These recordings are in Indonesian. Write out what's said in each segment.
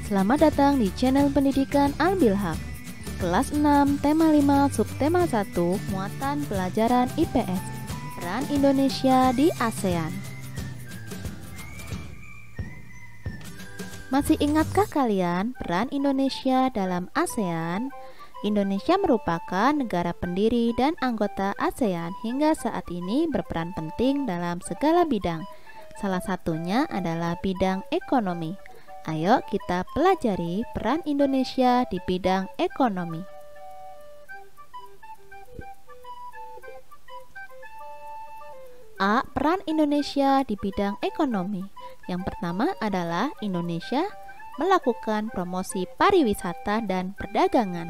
Selamat datang di channel pendidikan Al-Bilhaq. Kelas 6, tema 5, subtema 1, muatan pelajaran IPS. Peran Indonesia di ASEAN. Masih ingatkah kalian peran Indonesia dalam ASEAN? Indonesia merupakan negara pendiri dan anggota ASEAN hingga saat ini berperan penting dalam segala bidang. Salah satunya adalah bidang ekonomi. Ayo kita pelajari peran Indonesia di bidang ekonomi. A. Peran Indonesia di bidang ekonomi. Yang pertama adalah Indonesia melakukan promosi pariwisata dan perdagangan.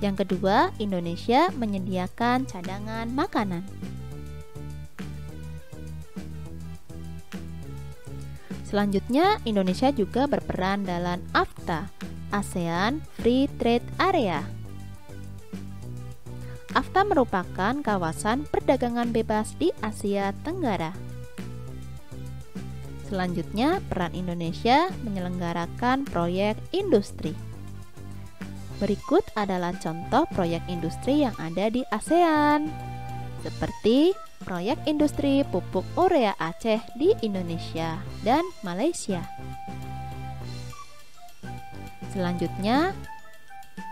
Yang kedua, Indonesia menyediakan cadangan makanan. Selanjutnya, Indonesia juga berperan dalam AFTA, ASEAN Free Trade Area. AFTA merupakan kawasan perdagangan bebas di Asia Tenggara. Selanjutnya, peran Indonesia menyelenggarakan proyek industri. Berikut adalah contoh proyek industri yang ada di ASEAN, seperti proyek industri pupuk urea Aceh di Indonesia dan Malaysia. Selanjutnya,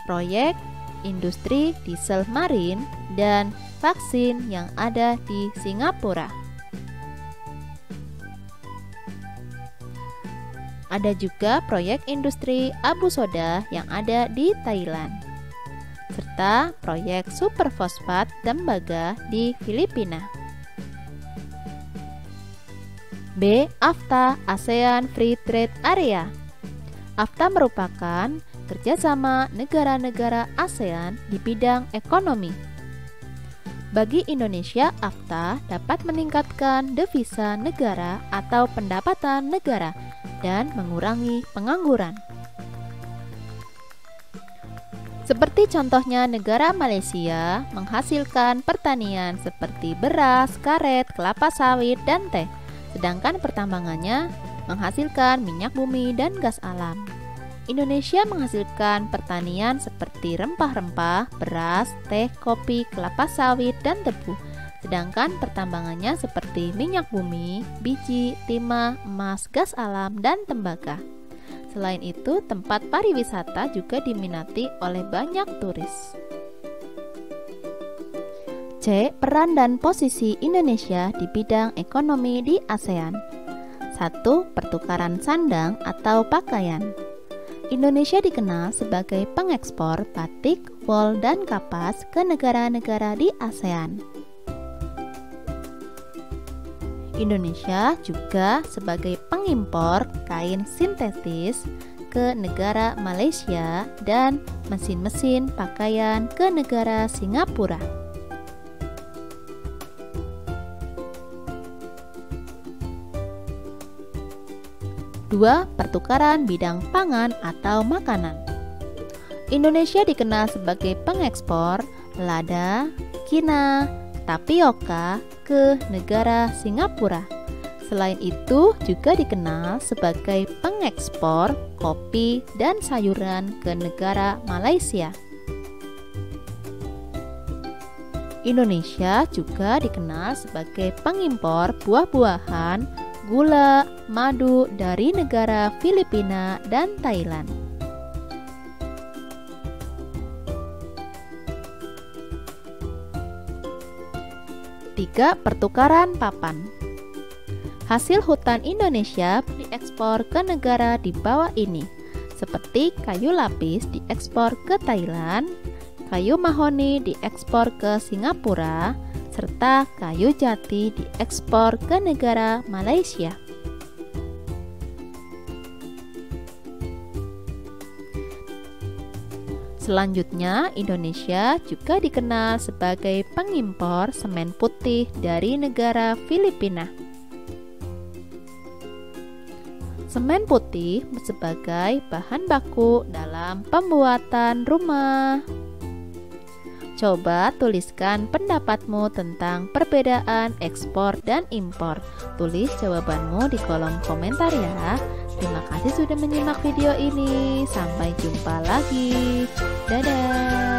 proyek industri diesel marin dan vaksin yang ada di Singapura. Ada juga proyek industri abu soda yang ada di Thailand, serta proyek superfosfat tembaga di Filipina. B. AFTA ASEAN Free Trade Area. AFTA merupakan kerjasama negara-negara ASEAN di bidang ekonomi. Bagi Indonesia, AFTA dapat meningkatkan devisa negara atau pendapatan negara dan mengurangi pengangguran. Seperti contohnya negara Malaysia menghasilkan pertanian seperti beras, karet, kelapa sawit, dan teh, sedangkan pertambangannya menghasilkan minyak bumi dan gas alam. Indonesia menghasilkan pertanian seperti rempah-rempah, beras, teh, kopi, kelapa sawit, dan tebu, sedangkan pertambangannya seperti minyak bumi, biji, timah, emas, gas alam, dan tembaga. Selain itu, tempat pariwisata juga diminati oleh banyak turis. C. Peran dan posisi Indonesia di bidang ekonomi di ASEAN. 1. Pertukaran sandang atau pakaian. Indonesia dikenal sebagai pengekspor batik, wol, dan kapas ke negara-negara di ASEAN. Indonesia juga sebagai pengimpor kain sintetis ke negara Malaysia dan mesin-mesin pakaian ke negara Singapura. 2. Pertukaran bidang pangan atau makanan. Indonesia dikenal sebagai pengekspor lada, kina, tapioka ke negara Singapura. Selain itu, juga dikenal sebagai pengekspor kopi dan sayuran ke negara Malaysia. Indonesia juga dikenal sebagai pengimpor buah-buahan, gula, madu dari negara Filipina dan Thailand. 3. Pertukaran papan. Hasil hutan Indonesia diekspor ke negara di bawah ini, seperti kayu lapis diekspor ke Thailand, kayu mahoni diekspor ke Singapura, serta kayu jati diekspor ke negara Malaysia. Selanjutnya, Indonesia juga dikenal sebagai pengimpor semen putih dari negara Filipina. Semen putih sebagai bahan baku dalam pembuatan rumah, Coba tuliskan pendapatmu tentang perbedaan ekspor dan impor. Tulis jawabanmu di kolom komentar ya. Terima kasih sudah menyimak video ini. Sampai jumpa lagi. Dadah.